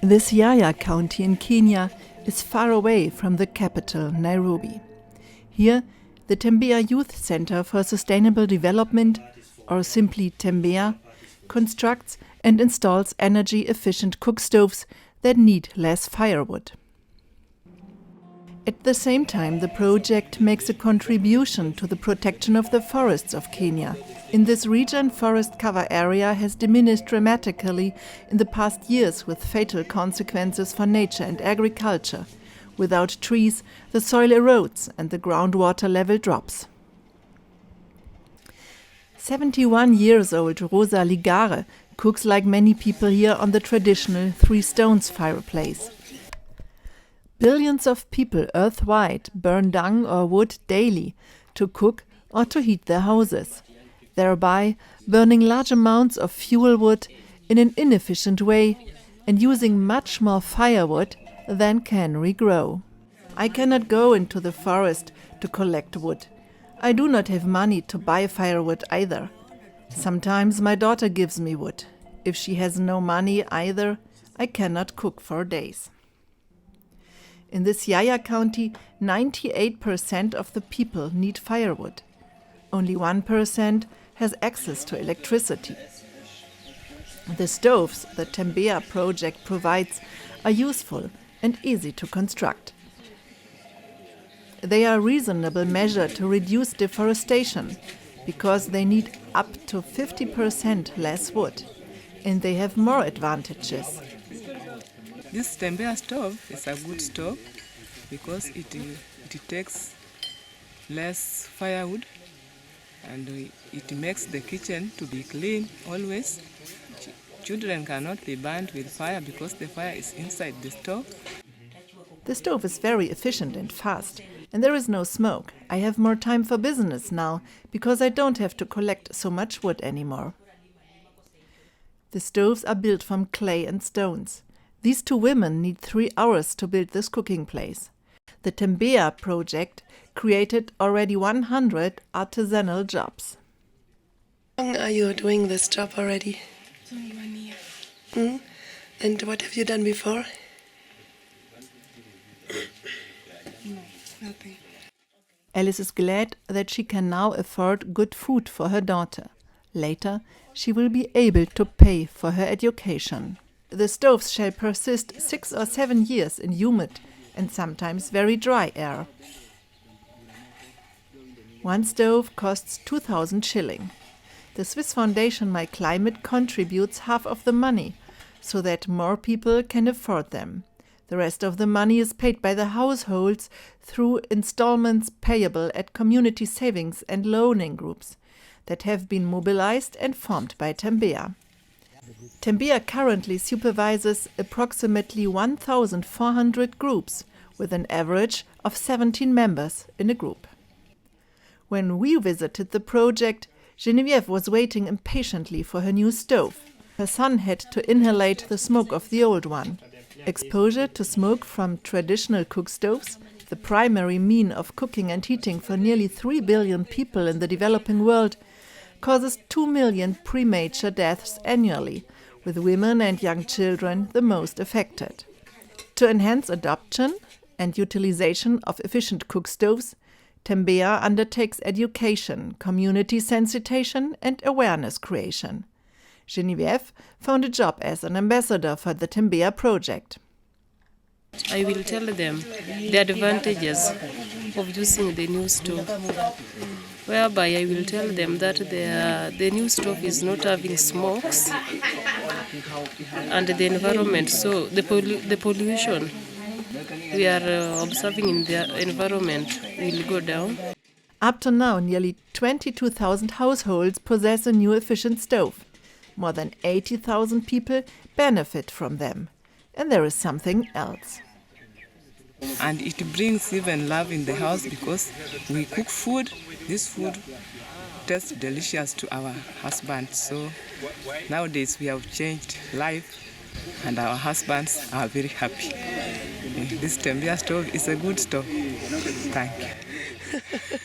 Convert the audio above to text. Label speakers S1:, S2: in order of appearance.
S1: The Siaya county in Kenya is far away from the capital, Nairobi. Here, the Tembea Youth Center for Sustainable Development, or simply Tembea, constructs and installs energy-efficient cookstoves that need less firewood. At the same time, the project makes a contribution to the protection of the forests of Kenya. In this region, forest cover area has diminished dramatically in the past years with fatal consequences for nature and agriculture. Without trees, the soil erodes and the groundwater level drops. 71 years old Rosa Ligare cooks like many people here on the traditional three stones fireplace. Billions of people earthwide burn dung or wood daily to cook or to heat their houses, thereby burning large amounts of fuel wood in an inefficient way and using much more firewood than can regrow. I cannot go into the forest to collect wood. I do not have money to buy firewood either. Sometimes my daughter gives me wood. If she has no money either, I cannot cook for days. In the Siaya county, 98% of the people need firewood. Only 1% has access to electricity. The stoves the Tembea project provides are useful and easy to construct. They are a reasonable measure to reduce deforestation because they need up to 50% less wood, and they have more advantages.
S2: This tembea stove is a good stove because it takes less firewood and it makes the kitchen to be clean always. Children cannot be burnt with fire because the fire is inside the stove.
S1: The stove is very efficient and fast, and there is no smoke. I have more time for business now because I don't have to collect so much wood anymore. The stoves are built from clay and stones. These two women need 3 hours to build this cooking place. The Tembea project created already 100 artisanal jobs.
S3: How long are you doing this job already?
S4: Only 1 year.
S3: And what have you done before?
S4: No, nothing.
S1: Alice is glad that she can now afford good food for her daughter. Later, she will be able to pay for her education. The stoves shall persist 6 or 7 years in humid and sometimes very dry air. One stove costs 2,000 shilling. The Swiss foundation My Climate contributes half of the money so that more people can afford them. The rest of the money is paid by the households through installments payable at community savings and loaning groups that have been mobilized and formed by Tembea. Tembea currently supervises approximately 1,400 groups with an average of 17 members in a group. When we visited the project, Geneviève was waiting impatiently for her new stove. Her son had to inhalate the smoke of the old one. Exposure to smoke from traditional cookstoves, the primary mean of cooking and heating for nearly 3 billion people in the developing world, causes 2 million premature deaths annually, with women and young children the most affected. To enhance adoption and utilization of efficient cookstoves, Tembea undertakes education, community sensitization and awareness creation. Geneviève found a job as an ambassador for the Tembea project.
S5: I will tell them the advantages of using the new stove, whereby I will tell them that the new stove is not having smokes and the environment, so the pollution we are observing in the environment will go down.
S1: Up to now, nearly 22,000 households possess a new efficient stove. More than 80,000 people benefit from them. And there is something else.
S2: And it brings even love in the house because we cook food. This food tastes delicious to our husbands. So nowadays we have changed life and our husbands are very happy. This Tembea stove is a good stove. Thank you.